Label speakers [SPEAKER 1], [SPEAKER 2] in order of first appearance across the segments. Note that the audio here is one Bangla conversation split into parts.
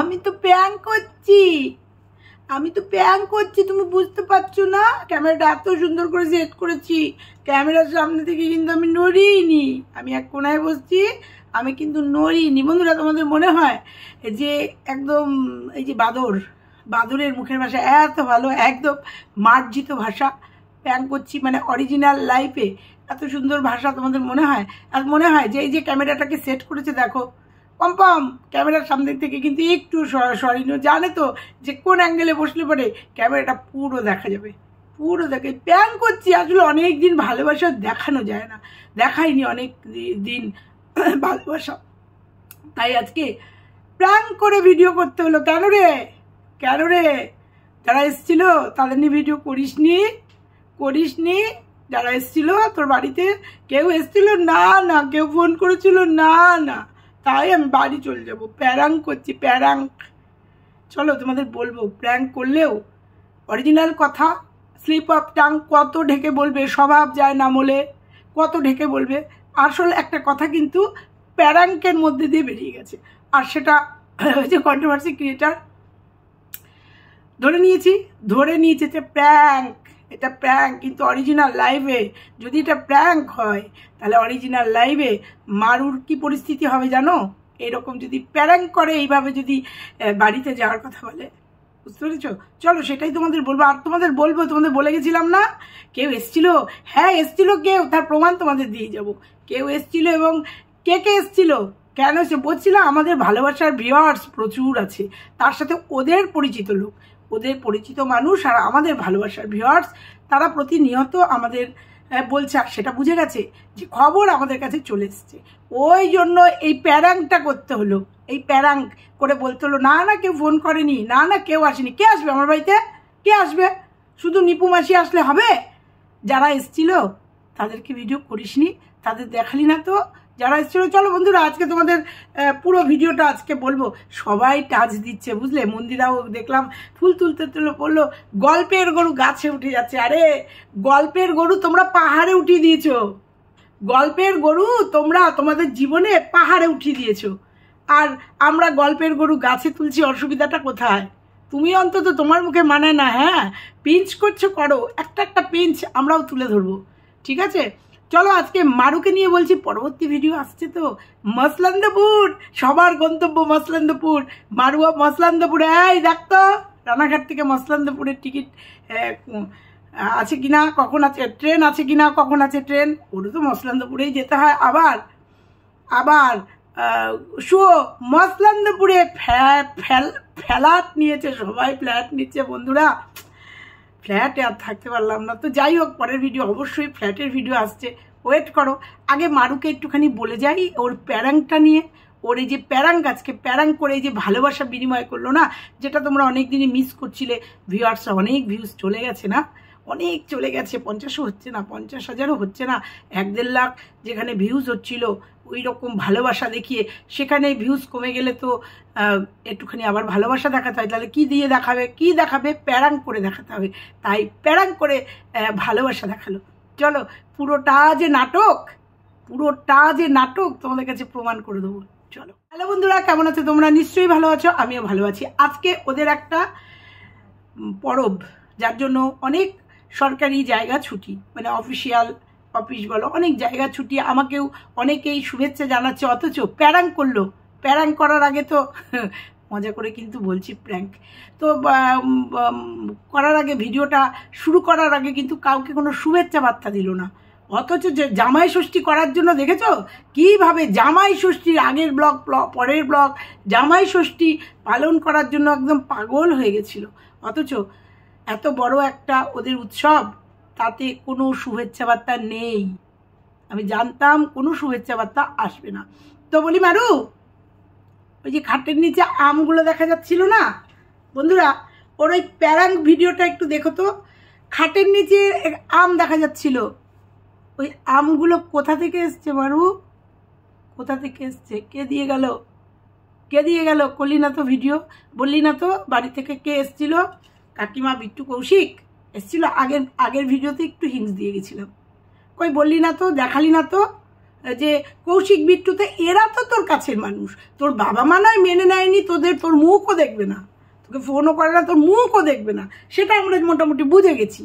[SPEAKER 1] আমি তো প্র্যাঙ্ক করছি, তুমি বুঝতে পারছো না? ক্যামেরাটা এত সুন্দর করে সেট করেছি, ক্যামেরার সামনে থেকে কিন্তু আমি নড়িনি। আমি এক কোনায় বসছি, আমি কিন্তু নড়িনি। বন্ধুরা, তোমাদের মনে হয় যে একদম এই যে বাদরের মুখের ভাষা এত ভালো, একদম মার্জিত ভাষা, প্র্যাঙ্ক করছি মানে অরিজিনাল লাইফে এত সুন্দর ভাষা তোমাদের মনে হয়? আর মনে হয় যে এই যে ক্যামেরাটাকে সেট করেছে দেখো, পম্পম ক্যামেরার সামনে থেকে কিন্তু একটু সরিনো, জানে তো যে কোন অ্যাঙ্গেলে বসলে পরে ক্যামেরাটা পুরো দেখা যাবে, পুরো দেখে। প্র্যাঙ্ক করছি, আসলে অনেক দিন ভালোবাসা দেখানো যায় না, দেখাইনি অনেক দিন ভালোবাসা, তাই আজকে প্র্যাঙ্ক করে ভিডিও করতে হলো। কেন রে যারা এসেছিল তাদের নিয়ে ভিডিও করিসনি? যারা এসেছিল তোর বাড়িতে, কেউ এসেছিল? না কেউ ফোন করেছিল? না, তাই আমি বাড়ি চলে যাবো। প্র্যাঙ্ক করছি, প্র্যাঙ্ক। চলো তোমাদের বলবো, প্র্যাঙ্ক করলেও অরিজিনাল কথা, স্লিপ অফ টাং কত ঢেকে বলবে, স্বভাব যায় না বলে কত ঢেকে বলবে, আসল একটা কথা কিন্তু প্র্যাঙ্কের মধ্যে দিয়ে বেরিয়ে গেছে। আর সেটা হচ্ছে কন্ট্রোভার্সি ক্রিয়েটার ধরে নিয়েছে যে প্র্যাঙ্ক, এটা প্র্যাঙ্ক। কিন্তু অরিজিনাল লাইভে যদি এটা প্র্যাঙ্ক হয়, তাহলে অরিজিনাল লাইভে মারুর কি পরিস্থিতি হবে জানো? এরকম যদি প্র্যাঙ্ক করে, এইভাবে যদি বাড়িতে যাওয়ার কথা বলে, বুঝতে পেরেছো? চলো সেটাই তোমাদের বলবো। আর তোমাদের বলে গেছিলাম না, কেউ এসছিল? হ্যাঁ এসছিল, কেউ, তার প্রমাণ তোমাদের দিয়ে যাব। কেউ এসছিল এবং কে এসছিল, কেন সে বলছিলাম, আমাদের ভালোবাসার ভিউয়ার্স প্রচুর আছে, তার সাথে ওদের পরিচিত লোক, ওদের পরিচিত মানুষ, আর আমাদের ভালোবাসার ভিউয়ার্স, তারা প্রতিনিয়ত আমাদের বলছে, আর সেটা বুঝে গেছে যে খবর আমাদের কাছে চলে এসছে। ওই জন্য এই প্যারাঙ্কটা করতে হলো, এই প্যারাঙ্ক করে বলতে হলো, না কেউ ফোন করেনি, না কেউ আসেনি। কে আসবে আমার বাড়িতে? কে আসবে? শুধু নিপু মাসি আসলে হবে? যারা এসছিল তাদেরকে ভিডিও করিসনি, তাদের দেখালি না তো যারা এসেছিল। চলো বন্ধুরা, আজকে তোমাদের পুরো ভিডিওটা আজকে বলবো। সবাই টাচ দিচ্ছে, বুঝলে? মন্দিরাও দেখলাম ফুল তুলতে বললো গল্পের গরু গাছে উঠে যাচ্ছে। আরে গল্পের গরু তোমরা পাহাড়ে উঠিয়ে দিয়েছো, গল্পের গরু তোমরা তোমাদের জীবনে পাহাড়ে উঠিয়ে দিয়েছো, আর আমরা গল্পের গরু গাছে তুলছি। অসুবিধাটা কোথায়? তুমি অন্তত তোমার মুখে মানায় না, হ্যাঁ পিঞ্চ করছো, করো একটা পিঞ্চ, আমরাও তুলে ধরবো, ঠিক আছে? চলো আজকে মারুকে নিয়ে বলছি, পরবর্তী ভিডিও আসছে তো মসলন্দপুর, সবার গন্তব্য মসলন্দপুর, মারুয়া মসলন্দপুর। এই দেখতো রানাঘাট থেকে মসলন্দপুরের টিকিট আছে কিনা, কখন আছে ট্রেন, আছে কিনা, কখন আছে ট্রেন। ওটা তো মসলন্দপুরেই যেতে হয়। আবার মসলন্দপুরে ফ্ল্যাট নিয়েছে, সবাই ফ্ল্যাট নিচ্ছে। বন্ধুরা, ফ্ল্যাটে আর থাকতে পারলাম না, তো যাই হোক, পরের ভিডিও অবশ্যই ফ্ল্যাটের ভিডিও আসছে, ওয়েট করো। আগে মারুকে একটুখানি বলে যাই ওর প্যারাঙ্কটা নিয়ে। ওর এই যে প্যারাঙ্ক, আজকে প্যারাঙ্ক করে এই যে ভালোবাসা বিনিময় করলো না, যেটা তোমরা অনেক দিনই মিস করছিলে। ভিউয়ার্সরা অনেক ভিউজ চলে গেছে না, অনেক চলে গেছে, 50ও হচ্ছে না, 50,000ও হচ্ছে না, 1-1.5 লাখ যেখানে ভিউজ হচ্ছিল ওই রকম ভালোবাসা দেখিয়ে, সেখানে ভিউজ কমে গেলে তো একটুখানি আবার ভালোবাসা দেখাতে হয়। তাহলে কি দিয়ে দেখাবে? প্যারাঙ্ক করে দেখাতে হবে। তাই প্যারাঙ্ক করে ভালোবাসা দেখালো। চলো পুরোটা যে নাটক তোমাদের কাছে প্রমাণ করে দেবো। চলো। হ্যালো বন্ধুরা, কেমন আছো তোমরা? নিশ্চয়ই ভালো আছো, আমিও ভালো আছি। আজকে ওদের একটা পরব, যার জন্য অনেক সরকারি জায়গা ছুটি, মানে অফিস বলো, অনেক জায়গা ছুটি। আমাকেও অনেকেই শুভেচ্ছা জানাচ্ছে, অথচ প্যারাঙ্ক করলো। প্যারাঙ্ক করার আগে তো মজা করে কিন্তু বলছি প্র্যাঙ্ক তো, করার আগে, ভিডিওটা শুরু করার আগে কিন্তু কাউকে কোনো শুভেচ্ছা বার্তা দিল না। অথচ যে জামাই ষষ্ঠী করার জন্য দেখেছো কিভাবে জামাই ষষ্ঠীর আগের ব্লগ, পরের ব্লগ, জামাই ষষ্ঠী পালন করার জন্য একদম পাগল হয়ে গেছিল। অথচ এত বড় একটা ওদের উৎসব, তাতে কোনো শুভেচ্ছা বার্তা নেই। আমি জানতাম কোনো শুভেচ্ছা বার্তা আসবে না। তো বলি মারু, ওই যে খাটের নিচে আমগুলো দেখা যাচ্ছিল না বন্ধুরা, ওর ওই প্যারাঙ্ক ভিডিওটা একটু দেখো তো। খাটের নিচে আম দেখা যাচ্ছিল, ওই আমগুলো কোথা থেকে এসছে মারু? কোথা থেকে এসছে? কে দিয়ে গেল? করলি না তো ভিডিও, বললি না তো বাড়ি থেকে কে এসছিল? কাকিমা বিট্টু কৌশিক এসছিল। আগের ভিডিওতে একটু হিংস দিয়ে গেছিলাম, কই বললি না তো, দেখালি না তো। যে কৌশিক বিট্টুতে এরা তো তোর কাছের মানুষ, তোর বাবা মা নয় মেনে নেয়নি, তোর মুখও দেখবে না, তোকে ফোনও করে না, তোর মুখও দেখবে না, সেটা আমরা মোটামুটি বুঝে গেছি।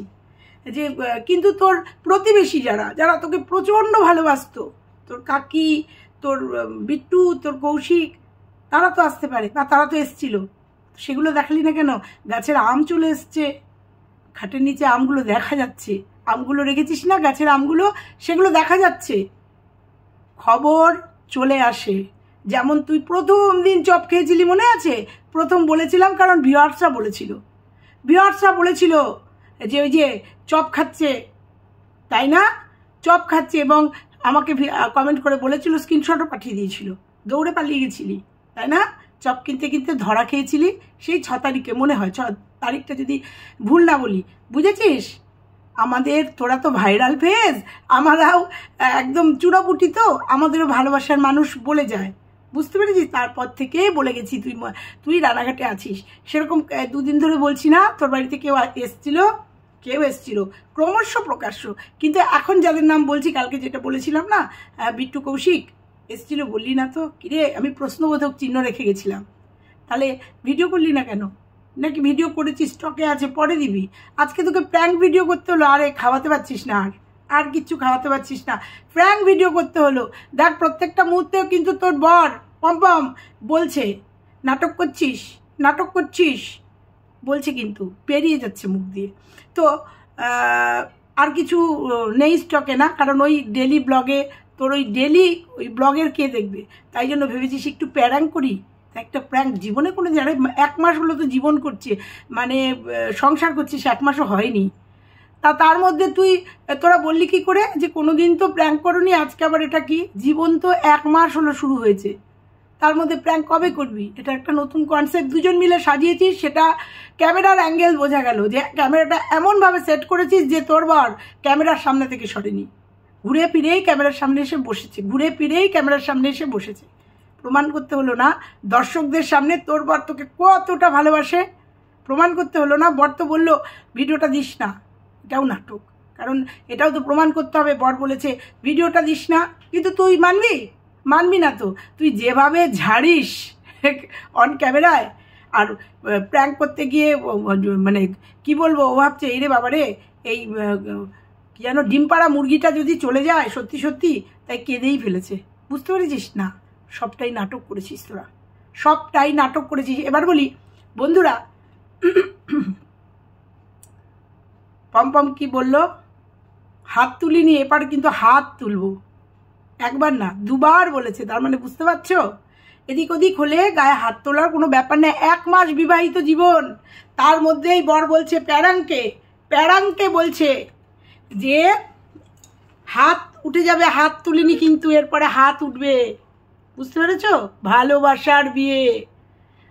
[SPEAKER 1] যে কিন্তু তোর প্রতিবেশী যারা তোকে প্রচণ্ড ভালোবাসতো, তোর কাকি, তোর বিট্টু, তোর কৌশিক, তারা তো আসতে পারে, বা তারা তো এসছিল, সেগুলো দেখালি না কেন? গাছের আম চলে এসছে, খাটের নিচে আমগুলো দেখা যাচ্ছে, আমগুলো রেখেছিস না গাছের আমগুলো, সেগুলো দেখা যাচ্ছে, খবর চলে আসে। যেমন তুই প্রথম দিন চপ খেয়েছিলি মনে আছে? প্রথম বলেছিলাম কারণ ভিউয়ার্সরা বলেছিল যে ওই যে চপ খাচ্ছে, তাই না? চপ খাচ্ছে, এবং আমাকে কমেন্ট করে বলেছিল, স্ক্রিনশটও পাঠিয়ে দিয়েছিল, দৌড়ে পালিয়ে গেছিলি, তাই না? চপ কিনতে কিনতে ধরা খেয়েছিলি সেই 6 তারিখে, মনে হয় 6 তারিখটা যদি ভুল না বলি, বুঝেছিস? তোরা তো ভাইরাল ফেজ, আমরাও একদম চূড়াপুটি, তো আমাদেরও ভালোবাসার মানুষ বলে যায়, বুঝতে পেরেছিস? তারপর থেকে বলে গেছি তুই রানাঘাটে আছিস, সেরকম 2 দিন ধরে বলছি না তোর বাড়িতে কেউ এসছিল, ক্রমশ প্রকাশ্য। কিন্তু এখন যাদের নাম বলছি, কালকে যেটা বলেছিলাম না, বিট্টু কৌশিক এসছিল, বললি না তো? কিরে, আমি প্রশ্নবোধক চিহ্ন রেখে গেছিলাম, তাহলে ভিডিও করলি না কেন? নাকি ভিডিও করেছিস, স্টকে আছে, পরে দিবি? আজকে তোকে প্র্যাঙ্ক ভিডিও করতে হলো, আরে খাওয়াতে পারছিস না, আর কিচ্ছু খাওয়াতে পারছিস না, প্র্যাঙ্ক ভিডিও করতে হলো। দেখ, প্রত্যেকটা মুহূর্তেও কিন্তু তোর বর পম্পম বলছে নাটক করছিস বলছে, কিন্তু পেরিয়ে যাচ্ছে মুখ দিয়ে। তো আর কিছু নেই স্টকে, না, কারণ ওই ডেলি ব্লগে তোর ওই ব্লগের কে দেখবে, তাই জন্য ভেবেছিস একটু প্র্যাঙ্ক করি। একটা প্র্যাঙ্ক জীবনে কোনো জানে, 1 মাস হলো তো জীবন করছে, মানে সংসার করছিস, 1 মাসও হয়নি, তার মধ্যে তোরা বললি কি করে যে কোনোদিন তো প্র্যাঙ্ক করনি, আজকে আবার এটা কি? জীবন তো 1 মাস হলো শুরু হয়েছে, তার মধ্যে প্র্যাঙ্ক কবে করবি? এটা একটা নতুন কনসেপ্ট দুজন মিলে সাজিয়েছিস, সেটা ক্যামেরার অ্যাঙ্গেল বোঝা গেল, যে ক্যামেরাটা এমনভাবে সেট করেছিস যে তোর বর ক্যামেরার সামনে থেকে সরেনি, ঘুরে ফিরেই ক্যামেরার সামনে এসে বসেছে, প্রমাণ করতে হলো না দর্শকদের সামনে তোর বর তোকে কতটা ভালোবাসে? প্রমাণ করতে হলো না? বর তো বললো ভিডিওটা দিস না, এটাও নাটক, কারণ এটাও তো প্রমাণ করতে হবে, বর বলেছে ভিডিওটা দিস না, কিন্তু তুই মানবি না তো। তুই যেভাবে ঝাড়িস অন ক্যামেরায়, আর প্র্যাঙ্ক করতে গিয়ে মানে কি বলবো, ও ভাবছে এই রে বাবারে, এই কি যেন ডিমপাড়া মুরগিটা যদি চলে যায় সত্যি, তাই কেঁদেই ফেলেছে, বুঝতে পেরেছিস? না, সবটাই নাটক করেছিস তোরা, সবটাই নাটক করেছিস। এবার বলি বন্ধুরা, পম্পম কি বলল? হাত তুলিনি, এবার কিন্তু হাত তুলবো, একবার না 2বার বলেছে, তার মানে বুঝতে পারছো? এদিক ওদিক হলে গায়ে হাত তোলার কোনো ব্যাপার নেই। 1 মাস বিবাহিত জীবন, তার মধ্যেই বর বলছে প্যারাঙ্কে বলছে যে হাত উঠে যাবে, হাত তুলিনি, কিন্তু এরপরে হাত উঠবে, বুঝতে পেরেছো? ভালোবাসার বিয়ে,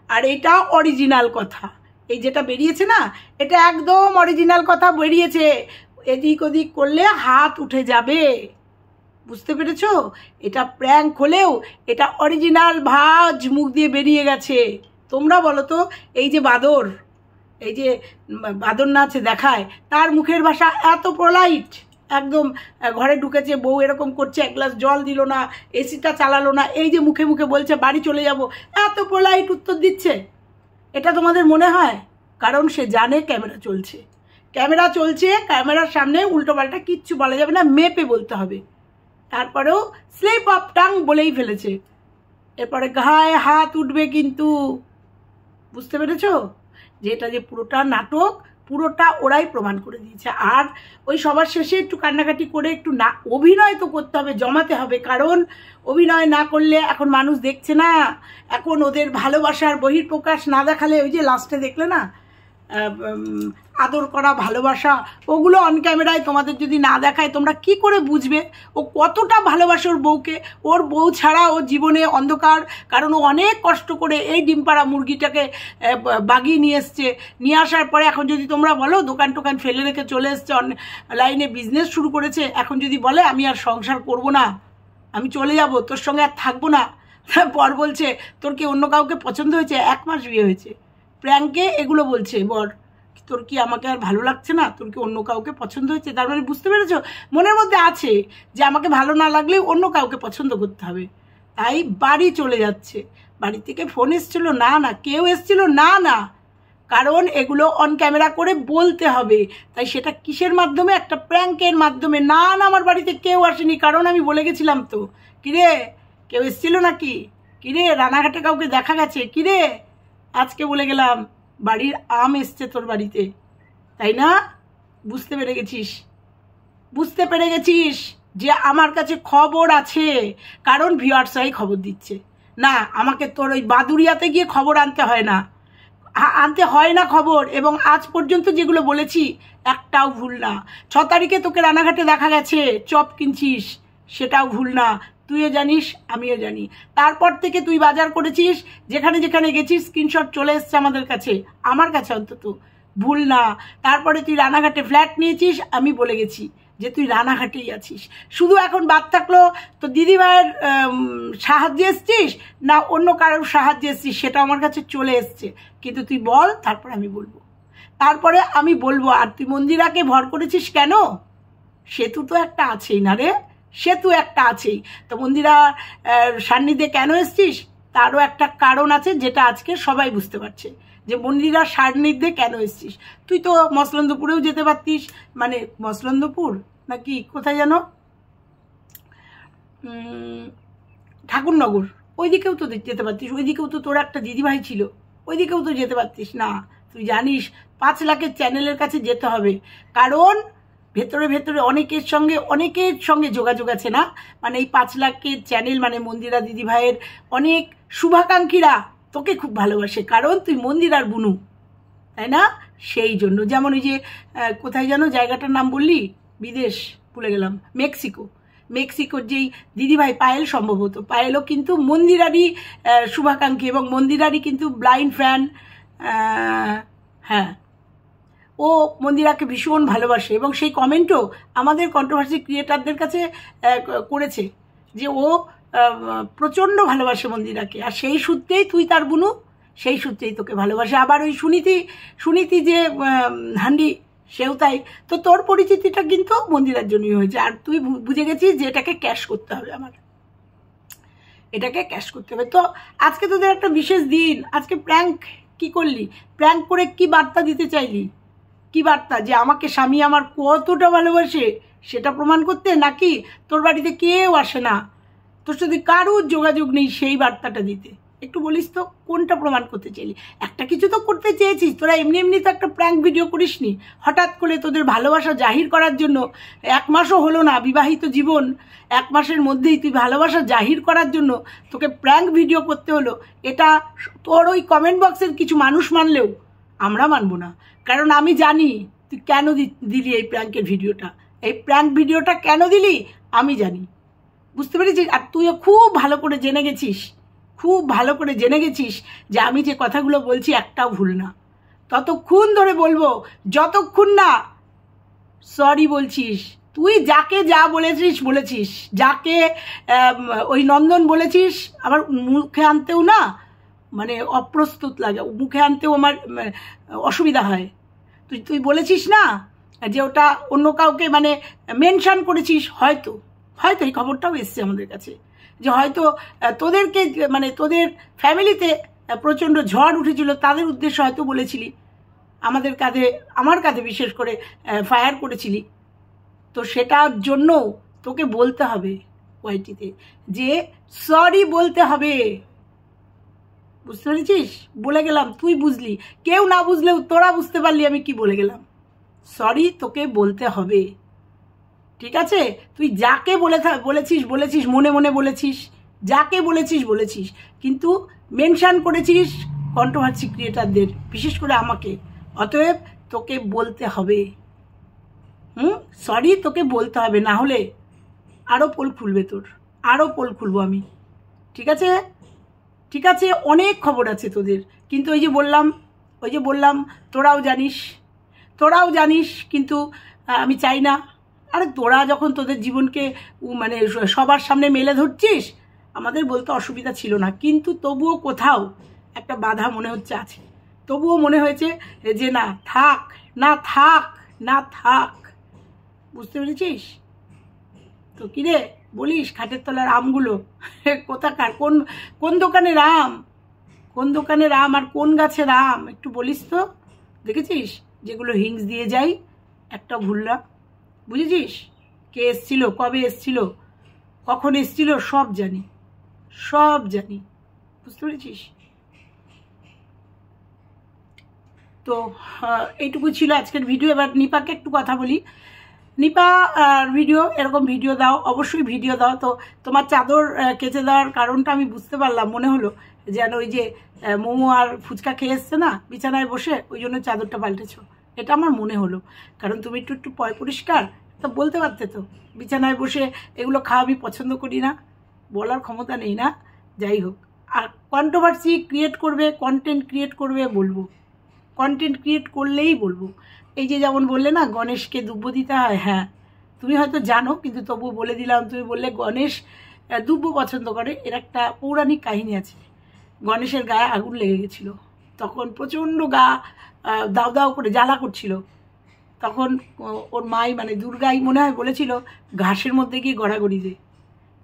[SPEAKER 1] আর এটা অরিজিনাল কথা, এই যেটা বেরিয়েছে না, এটা একদম অরিজিনাল কথা বেরিয়েছে, এদিক ওদিক করলে হাত উঠে যাবে, বুঝতে পেরেছো? এটা প্র্যাঙ্ক হলেও এটা অরিজিনাল ভাজ মুখ দিয়ে বেরিয়ে গেছে। তোমরা বলো তো, এই যে বাদর নাচে দেখায়, তার মুখের ভাষা এত পোলাইট, একদম ঘরে ঢুকেছে, বউ এরকম করছে, 1 গ্লাস জল দিল না, এসিটা চালালো না, এই যে মুখে বলছে বাড়ি চলে যাব, এত পোলাইট উত্তর দিচ্ছে। এটা তোমাদের মনে হয়? কারণ সে জানে ক্যামেরা চলছে, ক্যামেরার সামনে উল্টোপাল্টা কিচ্ছু বলা যাবে না, মেপে বলতে হবে। তারপরেও স্লিপ অফ টাং বলেই ফেলেছে, এরপরে গায়ে হাত উঠবে কিন্তু, বুঝতে পেরেছো? যে এটা যে পুরোটা নাটক, পুরোটা ওরাই প্রমাণ করে দিয়েছে। আর ওই সবার শেষে একটু কান্নাকাটি করে একটু না, অভিনয় তো করতে হবে, জমাতে হবে, কারণ অভিনয় না করলে এখন মানুষ দেখছে না, এখন ওদের ভালোবাসার বহিঃপ্রকাশ না দেখালে, ওই যে লাস্টে দেখলে না আদর করা ভালোবাসা, ওগুলো অন ক্যামেরায় তোমাদের যদি না দেখায় তোমরা কি করে বুঝবে ও কতটা ভালোবাসে ওর বউকে? ওর বউ ছাড়া ও জীবনে অন্ধকার, কারণ ও অনেক কষ্ট করে এই ডিমপাড়া মুরগিটাকে বাগিয়ে নিয়ে আসার পরে এখন যদি তোমরা বলো দোকান টোকান ফেলে রেখে চলে এসছে, লাইনে বিজনেস শুরু করেছে, এখন যদি বলে আমি আর সংসার করব না, আমি চলে যাব, তোর সঙ্গে আর থাকবো না, বর বলছে তোর কি অন্য কাউকে পছন্দ হয়েছে? 1 মাস বিয়ে হয়েছে, প্র্যাঙ্কে এগুলো বলছে বর, তোর কি আমাকে আর ভালো লাগছে না, তোর কি অন্য কাউকে পছন্দ হয়েছে? তার মানে বুঝতে পেরেছো মনের মধ্যে আছে যে আমাকে ভালো না লাগলে অন্য কাউকে পছন্দ করতে হবে। তাই বাড়ি চলে যাচ্ছে। বাড়ি থেকে ফোন এসছিল? না না। কেউ এসছিল? না না। কারণ এগুলো অন ক্যামেরা করে বলতে হবে। তাই সেটা কিসের মাধ্যমে? একটা প্র্যাঙ্কের মাধ্যমে। না না, আমার বাড়িতে কেউ আসেনি, কারণ আমি বলে গেছিলাম তো। কিরে, কেউ এসছিল নাকি? কিরে, রানাঘাটে কাউকে দেখা গেছে? কিরে, আজকে বলে গেলাম বাড়ির আম এসছে তোর বাড়িতে, তাই না? বুঝতে পেরে গেছিস? বুঝতে পেরে গেছিস যে আমার কাছে খবর আছে, কারণ ভিউয়ার্সরাই খবর দিচ্ছে। না, আমাকে তোর ওই বাদুরিয়াতে গিয়ে খবর আনতে হয় না, খবর। এবং আজ পর্যন্ত যেগুলো বলেছি একটাও ভুল না। 6 তারিখে তোকে রানাঘাটে দেখা গেছে চপ কিনছিস, সেটাও ভুল না। তুইও জানিস, আমিও জানি। তারপর থেকে তুই বাজার করেছিস, যেখানে যেখানে গেছিস স্ক্রিনশট চলে এসছে আমাদের কাছে, আমার কাছে অন্তত, ভুল না। তারপরে তুই রানাঘাটে ফ্ল্যাট নিয়েছিস, আমি বলে গেছি যে তুই রানাঘাটেই আছিস। শুধু এখন বাদ থাকলো তো দিদিভাইয়ের সাহায্যে এসছিস না অন্য কারোর সাহায্যে এসছিস, সেটা আমার কাছে চলে এসছে। কিন্তু তুই বল, তারপর আমি বলবো। তারপরে আমি বলবো। আর তুই মন্দিরাকে ভর করেছিস কেন? সেতু তো একটা আছেই না রে, সেতু একটা আছেই। তো মন্দিরা সান্নিধ্যে কেন এসছিস? তারও একটা কারণ আছে, যেটা আজকে সবাই বুঝতে পারছে যে মন্দিরা সান্নিধ্যে কেন এসছিস। তুই তো মসলন্দপুরেও যেতে পারতিস, মানে মসলন্দপুর নাকি কোথায় যেন, ঠাকুরনগর, ওইদিকেও তো যেতে পারতিস। ওইদিকেও তো তোর একটা দিদিভাই ছিল, ওইদিকেও তো যেতে পারতিস। না, তুই জানিস 5 লাখের চ্যানেলের কাছে যেতে হবে, কারণ ভেতরে ভেতরে অনেকের সঙ্গে যোগাযোগ আছে না। মানে এই 5 লাখের চ্যানেল মানে মন্দিরা দিদিভাইয়ের অনেক শুভাকাঙ্ক্ষীরা তোকে খুব ভালোবাসে, কারণ তুই মন্দিরার বুনু, তাই না? সেই জন্য। যেমন ওই যে কোথায় যেন জায়গাটার নাম বললি, বিদেশ ভুলে গেলাম, মেক্সিকোর যেই দিদিভাই পায়েল, সম্ভবত পায়েলও কিন্তু মন্দিরারই শুভাকাঙ্ক্ষী, এবং মন্দিরারই কিন্তু ব্লাইন্ড ফ্যান। হ্যাঁ, ও মন্দিরাকে ভীষণ ভালোবাসে, এবং সেই কমেন্টও আমাদের কন্ট্রোভার্সি ক্রিয়েটারদের কাছে করেছে যে ও প্রচণ্ড ভালোবাসে মন্দিরাকে। আর সেই সূত্রেই তুই তার বুনু, সেই সূত্রেই তোকে ভালোবাসে। আবার ওই সুনীতি যে হান্ডি, সেও তাই। তো তোর পরিচিতিটা কিন্তু মন্দিরার জন্যই হয়েছে। আর তুই বুঝে গেছিস যে এটাকে ক্যাশ করতে হবে, আমার এটাকে ক্যাশ করতে হবে। তো আজকে তোদের একটা বিশেষ দিন। আজকে প্র্যাঙ্ক কি করলি? প্র্যাঙ্ক করে কি বার্তা দিতে চাইলি? কি বার্তা? যে আমাকে স্বামী আমার কতটা ভালোবাসে সেটা প্রমাণ করতে, নাকি তোর বাড়িতে কেউ আসে না, তোর সাথে কারুর যোগাযোগ নেই, সেই বার্তাটা দিতে? একটু বলিস তো কোনটা প্রমাণ করতে চাইলি? একটা কিছু তো করতে চেয়েছিস। তোরা এমনি এমনি তো একটা প্র্যাঙ্ক ভিডিও করিসনি। হঠাৎ করে তোদের ভালোবাসা জাহির করার জন্য, 1 মাসও হলো না বিবাহিত জীবন, 1 মাসের মধ্যেই তুই ভালোবাসা জাহির করার জন্য তোকে প্র্যাঙ্ক ভিডিও করতে হলো। এটা তোর ওই কমেন্ট বক্সের কিছু মানুষ মানলেও আমরা মানবো না, কারণ আমি জানি তুই কেন দিলি এই প্র্যাঙ্কের ভিডিওটা। এই প্র্যাঙ্ক ভিডিওটা কেন দিলি আমি জানি, বুঝতে পেরেছিস? আর তুইও খুব ভালো করে জেনে গেছিস যে আমি যে কথাগুলো বলছি একটাও ভুল না। ততক্ষণ ধরে বলবো যতক্ষণ না সরি বলছিস। তুই যাকে যা বলেছিস, যাকে ওই নন্দন বলেছিস, আমার মুখে আনতেও না মানে অপ্রস্তুত লাগে, মুখে আনতেও আমার অসুবিধা হয়। তুই বলেছিস না যে ওটা অন্য কাউকে মানে মেনশন করেছিস, হয়তো এই খবরটাও এসছে আমাদের কাছে, যে হয়তো তোদেরকে মানে তোদের ফ্যামিলিতে প্রচণ্ড ঝড় উঠেছিল, তাদের উদ্দেশ্যে হয়তো বলেছিলি, আমার কাঁধে বিশেষ করে ফায়ার করেছিলি। তো সেটার জন্য তোকে বলতে হবে ওয়াইটিতে যে সরি বলতে হবে, বুঝতে পেরেছিস? বলে গেলাম, তুই বুঝলি, কেউ না বুঝলেও তোরা বুঝতে পারলি আমি কি বলে গেলাম। সরি তোকে বলতে হবে, ঠিক আছে? তুই যাকে বলেছিস মনে মনে বলেছিস, যাকে বলেছিস, কিন্তু মেনশন করেছিস কন্ট্রোভার্সি ক্রিয়েটারদের, বিশেষ করে আমাকে। অতএব তোকে বলতে হবে, সরি তোকে বলতে হবে, না হলে আরও পোল খুলবে তোর, আরও পোল খুলবো আমি, ঠিক আছে? অনেক খবর আছে তোদের, কিন্তু ওই যে বললাম তোরাও জানিস, কিন্তু আমি চাই না। আরে তোরা যখন তোদের জীবনকে মানে সবার সামনে মেলে ধরছিস, আমাদের বলতে অসুবিধা ছিল না, কিন্তু তবুও কোথাও একটা বাধা মনে হচ্ছে আছে, তবুও মনে হয়েছে যে না থাক, না থাক, না থাক। বুঝতে পেরেছিস? তো কিরে বলিস, খাটের তলার আমগুলো কোথাকার, কোন কোন দোকানের আম, কোন দোকানের আম আর কোন গাছের আম একটু বলিস তো। দেখেছিস যেগুলো হিংস দিয়ে যাই, একটা ভুললা। বুঝেছিস? কে এসছিল, কবে এসছিল, কখন এসছিল, সব জানি, সব জানি। বুঝতে পেরেছিস? তো এইটুকু ছিল আজকের ভিডিও। এবার নিপাকে একটু কথা বলি। নিপা ভিডিও, এরকম ভিডিও দাও, অবশ্যই ভিডিও দাও। তো তোমার চাদর কেচে দেওয়ার কারণটা আমি বুঝতে পারলাম, মনে হলো যেন ওই যে মোমো আর ফুচকা খেয়ে এসছে না বিছানায় বসে, ওই জন্য চাদরটা পাল্টেছ, এটা আমার মনে হলো। কারণ তুমি একটু একটু পয় পরিষ্কার, তো বলতে পারতে তো বিছানায় বসে এগুলো খাওয়া আমি পছন্দ করি না, বলার ক্ষমতা নেই না। যাই হোক, আর কন্ট্রোভার্সি ক্রিয়েট করবে, কন্টেন্ট ক্রিয়েট করবে বলবো, কন্টেন্ট ক্রিয়েট করলেই বলবো। এই যে যেমন বললে না গণেশকে দুব্য দিতে হয়, হ্যাঁ তুমি হয়তো জানো, কিন্তু তবুও বলে দিলাম। তুমি বললে গণেশ দুব্য পছন্দ করে, এর একটা পৌরাণিক কাহিনী আছে। গণেশের গায়ে আগুন লেগে গেছিল, তখন প্রচণ্ড গা দাও দাও করে জ্বালা করছিল। তখন ওর মাই মানে দুর্গাই মনে হয় বলেছিল ঘাসের মধ্যে গিয়ে গড়াগড়ি দে।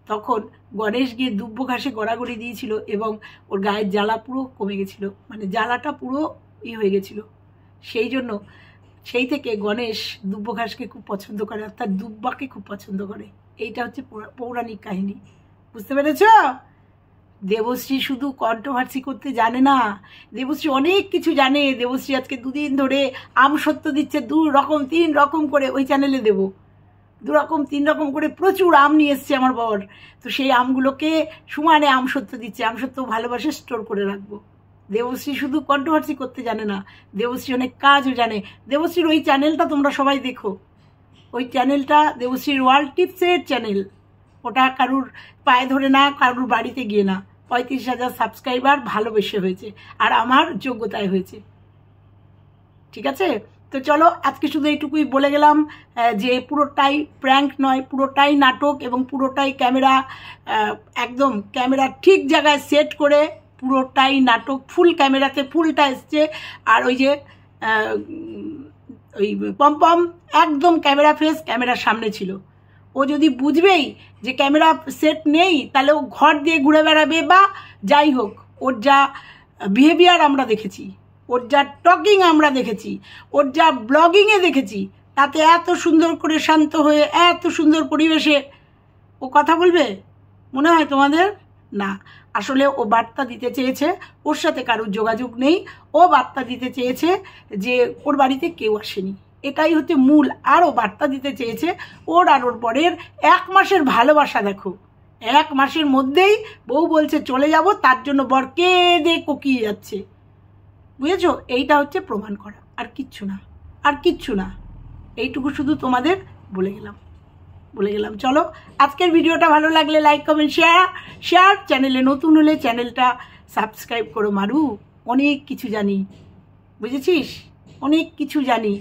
[SPEAKER 1] তখন গণেশ গিয়ে দুব্য ঘাসে গড়াগড়ি দিয়েছিল এবং ওর গায়ের জ্বালা পুরো কমে গেছিল, মানে জ্বালাটা পুরো হয়ে গেছিল। সেই জন্য সেই থেকে গণেশ দুব্য ঘাসকে খুব পছন্দ করে, অর্থাৎ দুব্বাকে খুব পছন্দ করে। এইটা হচ্ছে পৌরাণিক কাহিনী। বুঝতে পেরেছ? দেবশ্রী শুধু কন্ট্রোভার্সি করতে জানে না, দেবশ্রী অনেক কিছু জানে। দেবশ্রী আজকে 2 দিন ধরে আম সত্য দিচ্ছে 2 রকম 3 রকম করে, ওই চ্যানেলে দেবো। 2 রকম 3 রকম করে প্রচুর আম নিয়ে এসছে আমার বর। তো সেই আমগুলোকে সমানে আম সত্য দিচ্ছে, আম সত্য ভালোবাসে স্টোর করে রাখবো। দেবশ্রী শুধু কন্ট্রোভার্সি করতে জানে না, দেবশ্রী অনেক কাজও জানে। দেবশ্রীর ওই চ্যানেলটা তোমরা সবাই দেখো, ওই চ্যানেলটা দেবশ্রীর ওয়ার্ল্ড টিপসের চ্যানেল। ওটা কারুর পায়ে ধরে না, কারুর বাড়িতে গিয়ে না, 35,000 সাবস্ক্রাইবার ভালোবেসে হয়েছে, আর আমার যোগ্যতায় হয়েছে। ঠিক আছে? তো চলো আজকে শুধু এইটুকুই বলে গেলাম যে পুরোটাই প্র্যাঙ্ক নয়, পুরোটাই নাটক এবং পুরোটাই ক্যামেরা, একদম ক্যামেরা ঠিক জায়গায় সেট করে পুরোটাই নাটক। ফুল ক্যামেরাতে ফুলটা এসছে, আর ওই যে ওই পম্পম একদম ক্যামেরা ফেস ক্যামেরার সামনে ছিল। ও যদি বুঝবেই যে ক্যামেরা সেট নেই, তাহলে ও ঘর দিয়ে ঘুরে বেড়াবে, বা যাই হোক, ওর যা বিহেভিয়ার আমরা দেখেছি, ওর যা টকিং আমরা দেখেছি, ওর যা ব্লগিংয়ে দেখেছি, তাতে এত সুন্দর করে শান্ত হয়ে এত সুন্দর পরিবেশে ও কথা বলবে মনে হয় তোমাদের? না, আসলে ও বার্তা দিতে চেয়েছে ওর সাথে কারোর যোগাযোগ নেই, ও বার্তা দিতে চেয়েছে যে ওর বাড়িতে কেউ আসেনি, এটাই হচ্ছে মূল। আর ও বার্তা দিতে চেয়েছে ওর আর ওর বরের 1 মাসের ভালোবাসা। দেখো 1 মাসের মধ্যেই বউ বলছে চলে যাব, তার জন্য বর কেঁদে কোকিয়ে যাচ্ছে। বুঝেছো? এইটা হচ্ছে প্রমাণ করা, আর কিচ্ছু না, আর কিচ্ছু না। এইটুকু শুধু তোমাদের বলে গেলাম। চলো আজকের ভিডিওটা ভালো লাগলে লাইক কমেন্ট শেয়ার। চ্যানেলে নতুন হলে চ্যানেলটা সাবস্ক্রাইব করো। মারু অনেক কিছু জানি, বুঝেছিস? অনেক কিছু জানি।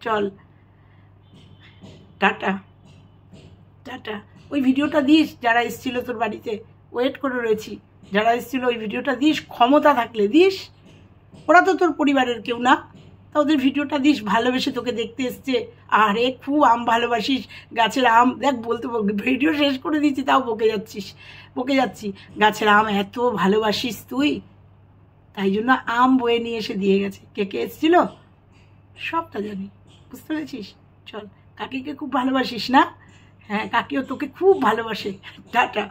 [SPEAKER 1] চল টাটা টাটা। ওই ভিডিওটা দিস যারা এসেছিল তোর বাড়িতে, ওয়েট করে রয়েছি। যারা এসেছিল ওই ভিডিওটা দিস, ক্ষমতা থাকলে দিস। ওরা তো তোর পরিবারের কেউ না, তা ওদের ভিডিওটা দিস, ভালোবেসে তোকে দেখতে এসছে। আরে খুব আম ভালোবাসিস, গাছের আম দেখ, বলতে ভিডিও শেষ করে দিচ্ছি তাও বকে যাচ্ছি। গাছের আম এত ভালোবাসিস তুই, তাই জন্য আম বয়ে নিয়ে এসে দিয়ে গেছে। কে কে এসেছিল সবটা জানি। বুঝতে পেরেছিস? চল, কাকিকে খুব ভালোবাসিস না? হ্যাঁ, কাকিও তোকে খুব ভালোবাসে। টাটা।